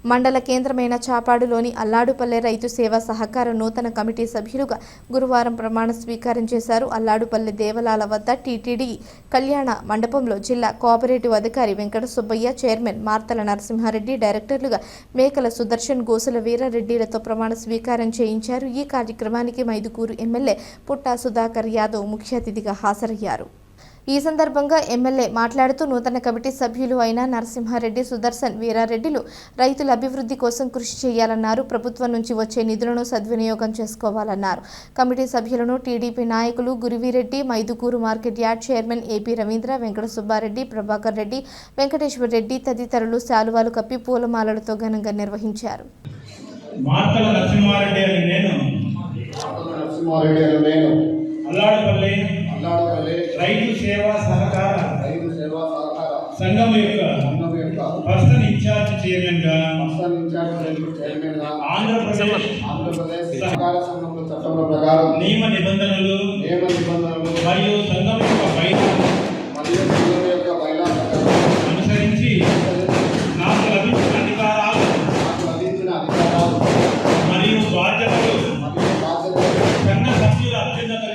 మండల కేంద్రమైన చాపాడులోని అల్లాడుపల్లె రైతు సేవా సహకార నూతన కమిటీ సభ్యులుగా గురువారం ప్రమాణ స్వీకారం చేశారు. అల్లాడుపల్లె దేవలాల వద్ద టీటీడీ కళ్యాణ మండపంలో జిల్లా కోఆపరేటివ్ అధికారి వెంకట సుబ్బయ్య, చైర్మన్ మార్తల నరసింహారెడ్డి, డైరెక్టర్లుగా మేకల సుదర్శన్, గోసుల వీరారెడ్డిలతో ప్రమాణ స్వీకారం చేయించారు. ఈ కార్యక్రమానికి మైదుకూరు ఎమ్మెల్యే పుట్టా సుధాకర్ యాదవ్ ముఖ్య అతిథిగా హాజరయ్యారు. ఈ సందర్భంగా ఎమ్మెల్యే మాట్లాడుతూ నూతన కమిటీ సభ్యులు అయిన నరసింహారెడ్డి, సుదర్శన్, వీరారెడ్డిలు రైతుల అభివృద్ధి కోసం కృషి చేయాలన్నారు. ప్రభుత్వం నుంచి వచ్చే నిధులను సద్వినియోగం చేసుకోవాలన్నారు. కమిటీ సభ్యులను టీడీపీ నాయకులు Guruvireddy, Mydukur market yard chairman AP Ravindra, Venkata Subbareddy, Prabhakar Reddy, Venkateswara Reddy తదితరులు శాలువాలు కప్పి పూలమాలలతో ఘనంగా నిర్వహించారు. రైతు సేవా సహకార సంఘం యొక్క పర్సనల్ ఇన్ఛార్జ్ చైర్మన్ గా ఆంధ్రప్రదేశ్ సహకార సంఘంలో చట్టంలో ప్రకారం నియమ నిబంధనలు మరియు సంఘం యొక్క బైలా అనుసరించి నాకు లభించిన అధికారాలు మరియు బాధ్యతలు సంఘ సభ్యుల అభ్యున్నత